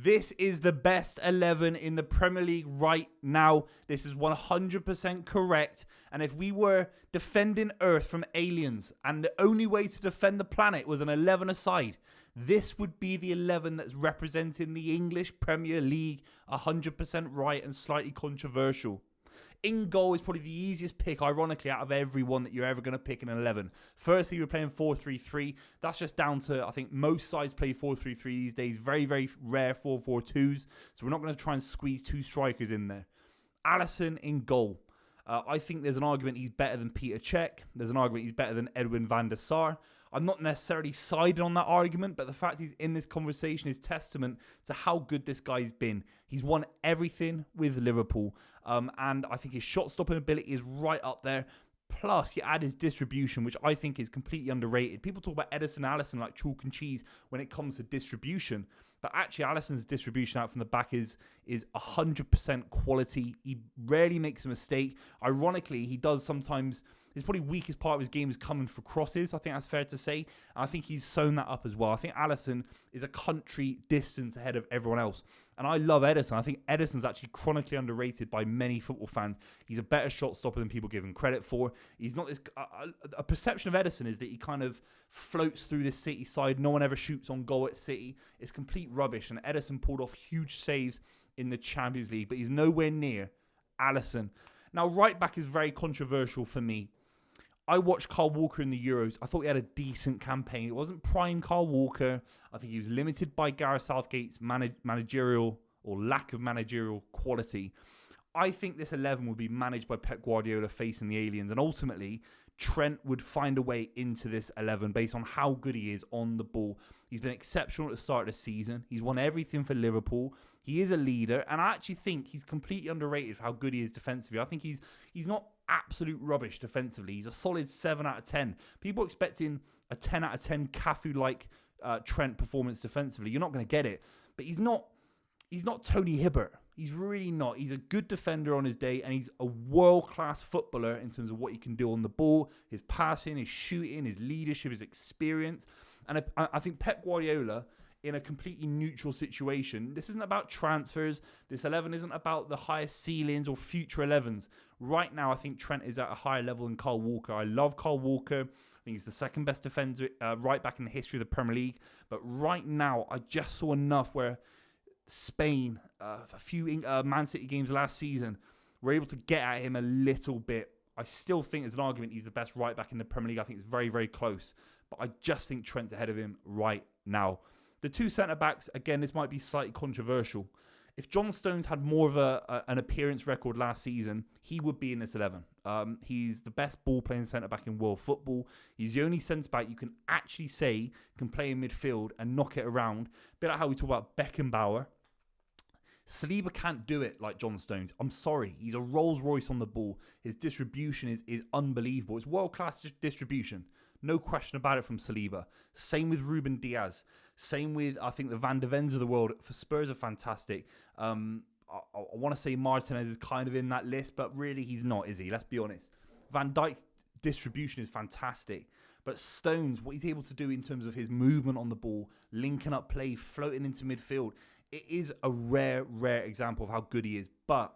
This is the best 11 in the Premier League right now. This is 100% correct. And if we were defending Earth from aliens and the only way to defend the planet was an 11 aside, this would be the 11 that's representing the English Premier League. 100% right and slightly controversial. In goal is probably the easiest pick, ironically, out of everyone that you're ever going to pick in an 11. Firstly, we're playing 4-3-3. That's just down to, I think, most sides play 4-3-3 these days. Very, very rare 4-4-2s. So we're not going to try and squeeze two strikers in there. Alisson in goal. I think there's an argument he's better than Peter Cech. There's an argument he's better than Edwin van der Sar. I'm not necessarily siding on that argument, but the fact he's in this conversation is testament to how good this guy's been. He's won everything with Liverpool, and I think his shot-stopping ability is right up there. Plus, you add his distribution, which I think is completely underrated. People talk about Ederson Alisson like chalk and cheese when it comes to distribution. But actually, Alisson's distribution out from the back is 100% quality. He rarely makes a mistake. Ironically, he does sometimes... His probably weakest part of his game is coming for crosses. I think that's fair to say. And I think he's sewn that up as well. I think Alisson is a country distance ahead of everyone else. And I love Ederson. I think Ederson's actually chronically underrated by many football fans. He's a better shot stopper than people give him credit for. He's not this... A perception of Ederson is that he kind of floats through this City side. No one ever shoots on goal at City. It's complete rubbish. And Ederson pulled off huge saves in the Champions League. But he's nowhere near Alisson. Now, right back is very controversial for me. I watched Kyle Walker in the Euros. I thought he had a decent campaign. It wasn't prime Kyle Walker. I think he was limited by Gareth Southgate's managerial or lack of managerial quality. I think this 11 would be managed by Pep Guardiola facing the aliens. And ultimately, Trent would find a way into this 11 based on how good he is on the ball. He's been exceptional at the start of the season. He's won everything for Liverpool. He is a leader. And I actually think he's completely underrated for how good he is defensively. I think he's not absolute rubbish defensively. He's a solid 7 out of 10. People expecting a 10 out of 10 Cafu-like Trent performance defensively. You're not going to get it. But he's not Tony Hibbert. He's really not. He's a good defender on his day, and he's a world-class footballer in terms of what he can do on the ball, his passing, his shooting, his leadership, his experience. And I think Pep Guardiola, in a completely neutral situation, this isn't about transfers. This 11 isn't about the highest ceilings or future 11s. Right now, I think Trent is at a higher level than Kyle Walker. I love Kyle Walker. I think he's the second best defender right back in the history of the Premier League. But right now, I just saw enough where Spain, a few Man City games last season, were able to get at him a little bit. I still think there's an argument he's the best right back in the Premier League. I think it's very, very close. But I just think Trent's ahead of him right now. The two centre-backs, again, this might be slightly controversial. If John Stones had more of an appearance record last season, he would be in this 11. He's the best ball-playing centre-back in world football. He's the only centre-back you can actually say can play in midfield and knock it around. A bit like how we talk about Beckenbauer. Saliba can't do it like John Stones. I'm sorry. He's a Rolls Royce on the ball. His distribution is unbelievable. It's world-class distribution. No question about it from Saliba. Same with Ruben Diaz. Same with, I think, the Van de Vens of the world. For Spurs are fantastic. I want to say Martinez is kind of in that list, but really he's not, is he? Let's be honest. Van Dijk's distribution is fantastic. But Stones, what he's able to do in terms of his movement on the ball, linking up play, floating into midfield, it is a rare, rare example of how good he is. But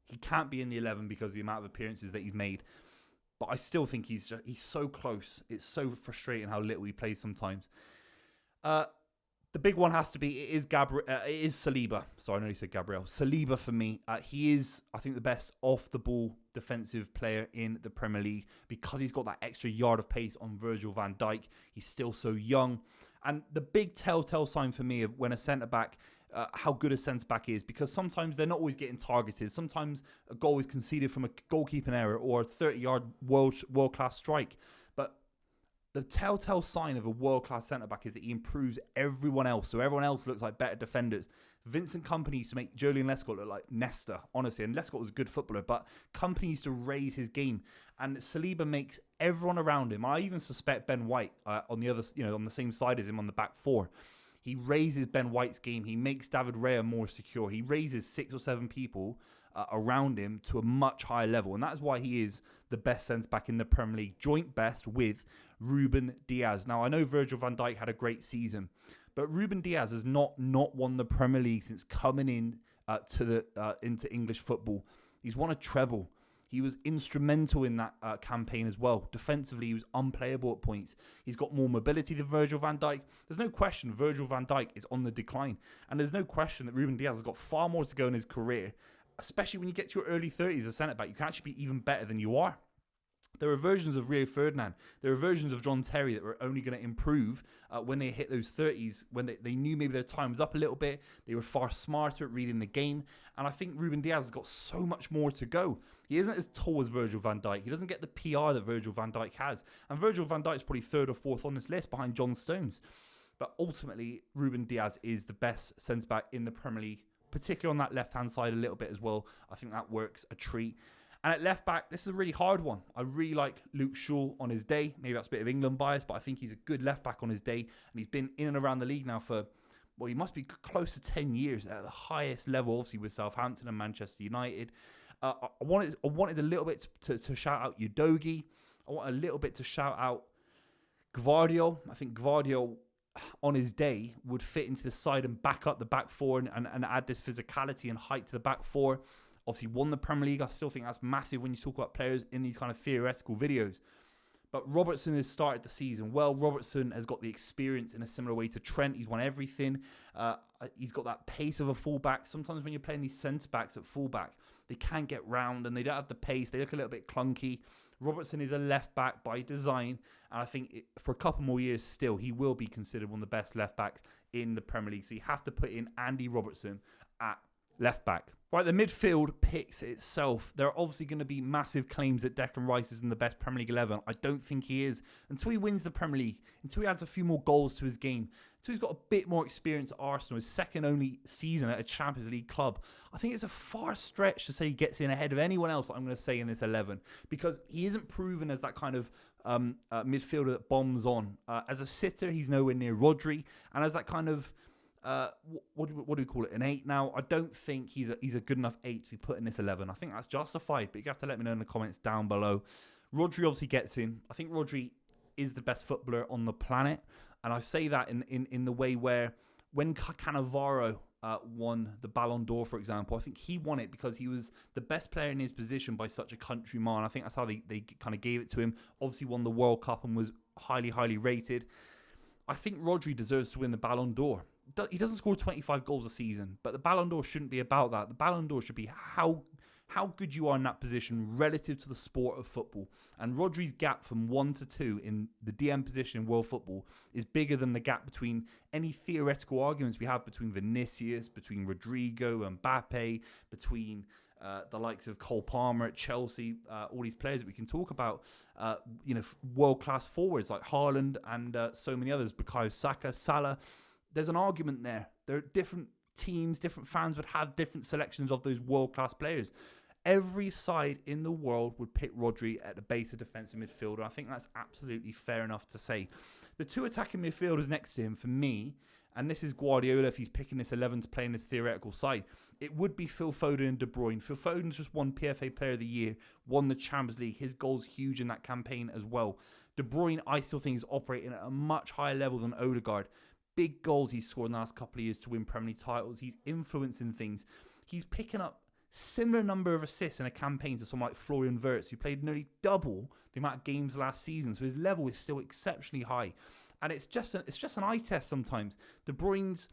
he can't be in the 11 because of the amount of appearances that he's made. But I still think he's so close. It's so frustrating how little he plays sometimes. The big one has to be, it is Saliba. Sorry, I know he said Gabriel. Saliba for me. He is, I think, the best off-the-ball defensive player in the Premier League because he's got that extra yard of pace on Virgil van Dijk. He's still so young. And the big telltale sign for me of when a centre-back, how good a centre-back is, because sometimes they're not always getting targeted. Sometimes a goal is conceded from a goalkeeping error or a 30-yard world-class strike. But the telltale sign of a world-class centre-back is that he improves everyone else. So everyone else looks like better defenders. Vincent Kompany used to make Julian Lescott look like Nesta, honestly. And Lescott was a good footballer, but Kompany used to raise his game. And Saliba makes everyone around him. I even suspect Ben White on the other, on the same side as him on the back four. He raises Ben White's game. He makes David Raya more secure. He raises 6 or 7 people around him to a much higher level. And that's why he is the best centre-back in the Premier League, joint best with Ruben Diaz. Now, I know Virgil van Dijk had a great season, But Ruben Diaz has not won the Premier League since coming in into English football. He's won a treble. He was instrumental in that campaign as well. Defensively, he was unplayable at points. He's got more mobility than Virgil van Dijk. There's no question Virgil van Dijk is on the decline. And there's no question that Ruben Diaz has got far more to go in his career, especially when you get to your early 30s as a centre-back. You can actually be even better than you are. There are versions of Rio Ferdinand. There are versions of John Terry that were only going to improve when they hit those 30s, when they knew maybe their time was up a little bit. They were far smarter at reading the game. And I think Ruben Diaz has got so much more to go. He isn't as tall as Virgil van Dijk. He doesn't get the PR that Virgil van Dijk has. And Virgil van Dijk is probably third or fourth on this list behind John Stones. But ultimately, Ruben Diaz is the best centre-back in the Premier League, particularly on that left-hand side a little bit as well. I think that works a treat. And at left back, this is a really hard one. I really like Luke Shaw on his day. Maybe that's a bit of England bias, but I think he's a good left back on his day. And he's been in and around the league now for, well, he must be close to 10 years at the highest level, obviously with Southampton and Manchester United. I wanted a little bit to shout out Udogie. I want a little bit to shout out Gvardiol. I think Gvardiol on his day would fit into the side and back up the back four and add this physicality and height to the back four. Obviously won the Premier League. I still think that's massive when you talk about players in these kind of theoretical videos. But Robertson has started the season well. Robertson has got the experience in a similar way to Trent. He's won everything. He's got that pace of a fullback. Sometimes when you're playing these centre-backs at fullback, they can't get round and they don't have the pace. They look a little bit clunky. Robertson is a left-back by design. And I think for a couple more years still, he will be considered one of the best left-backs in the Premier League. So you have to put in Andy Robertson at left-back. Right, the midfield picks itself. There are obviously going to be massive claims that Declan Rice is in the best Premier League 11. I don't think he is. Until he wins the Premier League, until he adds a few more goals to his game, until he's got a bit more experience at Arsenal, his second only season at a Champions League club, I think it's a far stretch to say he gets in ahead of anyone else, I'm going to say, in this 11. Because he isn't proven as that kind of midfielder that bombs on. As a sitter, he's nowhere near Rodri. And as that kind of... what do we call it? An 8 now. I don't think he's a good enough 8 to be put in this 11. I think that's justified, but you have to let me know in the comments down below. Rodri obviously gets in. I think Rodri is the best footballer on the planet, and I say that in the way where when Cannavaro won the Ballon d'Or, for example, I think he won it because he was the best player in his position by such a countryman. I think that's how they kind of gave it to him. Obviously won the World Cup and was highly rated. I think Rodri deserves to win the Ballon d'Or. He doesn't score 25 goals a season, but the Ballon d'Or shouldn't be about that. The Ballon d'Or should be how good you are in that position relative to the sport of football. And Rodri's gap from 1 to 2 in the DM position in world football is bigger than the gap between any theoretical arguments we have between Vinicius, between Rodrigo and Mbappe, between the likes of Cole Palmer at Chelsea, all these players that we can talk about, world-class forwards like Haaland and so many others, Bukayo Saka, Salah. There's an argument there. There are different teams, different fans would have different selections of those world-class players. Every side in the world would pick Rodri at the base of defensive midfielder. I think that's absolutely fair enough to say. The two attacking midfielders next to him, for me, and this is Guardiola if he's picking this 11 to play in this theoretical side, it would be Phil Foden and De Bruyne. Phil Foden's just won PFA Player of the Year, won the Champions League. His goal's huge in that campaign as well. De Bruyne, I still think, is operating at a much higher level than Odegaard. Big goals he's scored in the last couple of years to win Premier League titles. He's influencing things. He's picking up similar number of assists in a campaign to someone like Florian Wirtz, who played nearly double the amount of games last season. So his level is still exceptionally high. And it's just an eye test sometimes. De Bruyne's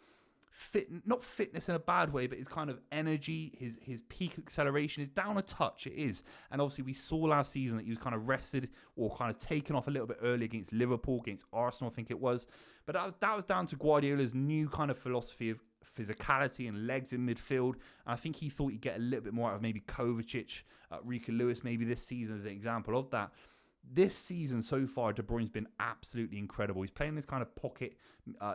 not fitness in a bad way, but his kind of energy, his peak acceleration is down a touch. It is. And obviously we saw last season that he was kind of rested or kind of taken off a little bit early against Liverpool, against Arsenal, I think it was. But that was down to Guardiola's new kind of philosophy of physicality and legs in midfield. And I think he thought he'd get a little bit more out of maybe Kovacic, Rico Lewis, maybe this season as an example of that. This season so far, De Bruyne's been absolutely incredible. He's playing this kind of pocket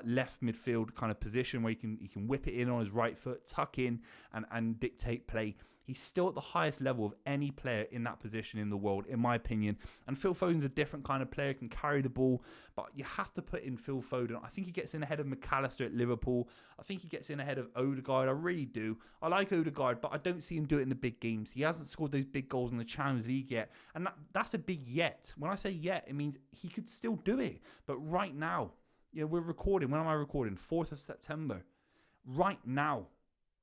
left midfield kind of position where he can whip it in on his right foot, tuck in and dictate play. He's still at the highest level of any player in that position in the world, in my opinion. And Phil Foden's a different kind of player, can carry the ball, but you have to put in Phil Foden. I think he gets in ahead of McAllister at Liverpool. I think he gets in ahead of Odegaard. I really do. I like Odegaard, but I don't see him do it in the big games. He hasn't scored those big goals in the Champions League yet. And that's a big yet. When I say yet, it means he could still do it. But right now, we're recording. When am I recording? 4th of September. Right now,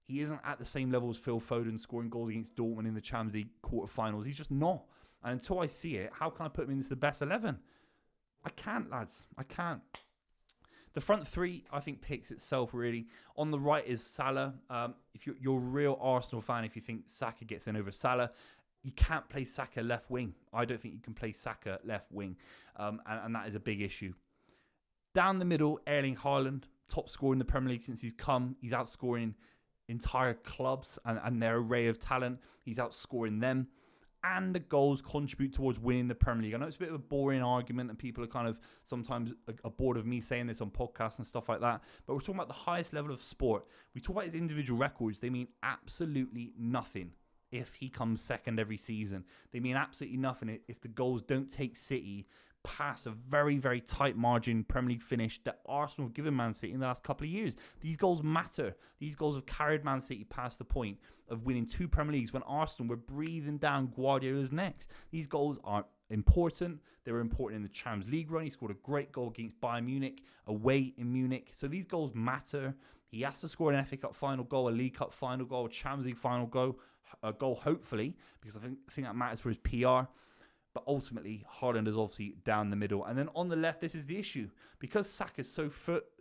he isn't at the same level as Phil Foden scoring goals against Dortmund in the Champions League quarterfinals. He's just not. And until I see it, how can I put him into the best 11? I can't, lads. I can't. The front three, I think, picks itself, really. On the right is Salah. If you're a real Arsenal fan, if you think Saka gets in over Salah, you can't play Saka left wing. I don't think you can play Saka left wing. And that is a big issue. Down the middle, Erling Haaland, top scorer in the Premier League since he's come. He's outscoring entire clubs and their array of talent. He's outscoring them. And the goals contribute towards winning the Premier League. I know it's a bit of a boring argument and people are kind of sometimes are bored of me saying this on podcasts and stuff like that. But we're talking about the highest level of sport. We talk about his individual records. They mean absolutely nothing if he comes second every season. They mean absolutely nothing if the goals don't take City past a very, very tight margin Premier League finish that Arsenal have given Man City in the last couple of years. These goals matter. These goals have carried Man City past the point of winning 2 Premier Leagues when Arsenal were breathing down Guardiola's necks. These goals are important. They were important in the Champions League run. He scored a great goal against Bayern Munich, away in Munich. So these goals matter. He has to score an FA Cup final goal, a League Cup final goal, a Champions League final goal, hopefully, because I think that matters for his PR. But ultimately, Haaland is obviously down the middle. And then on the left, this is the issue. Because Saka is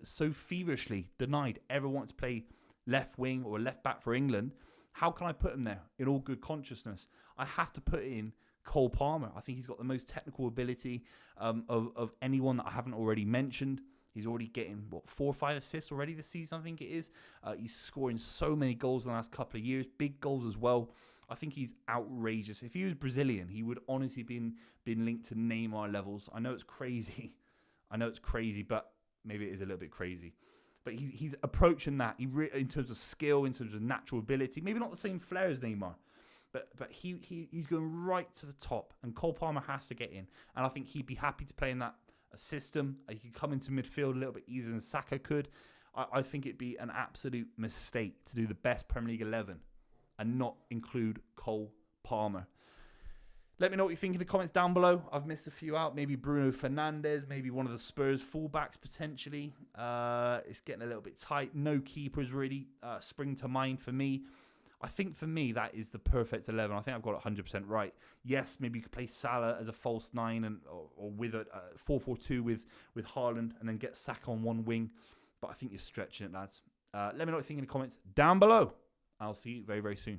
so feverishly denied ever wanting to play left wing or left back for England, how can I put him there in all good consciousness? I have to put in Cole Palmer. I think he's got the most technical ability of anyone that I haven't already mentioned. He's already getting, 4 or 5 assists already this season, I think it is. He's scoring so many goals in the last couple of years. Big goals as well. I think he's outrageous. If he was Brazilian, he would honestly been linked to Neymar levels. I know it's crazy. But maybe it is a little bit crazy. But he's approaching that in terms of skill, in terms of natural ability. Maybe not the same flair as Neymar, but he's going right to the top. And Cole Palmer has to get in. And I think he'd be happy to play in that system. He could come into midfield a little bit easier than Saka could. I think it'd be an absolute mistake to do the best Premier League 11 and not include Cole Palmer. Let me know what you think in the comments down below. I've missed a few out. Maybe Bruno Fernandes, maybe one of the Spurs fullbacks potentially. It's getting a little bit tight. No keepers really spring to mind for me. I think for me, that is the perfect 11. I think I've got it 100% right. Yes, maybe you could play Salah as a false 9 or with a 4-4-2 with Haaland and then get Saka on one wing. But I think you're stretching it, lads. Let me know what you think in the comments down below. I'll see you very, very soon.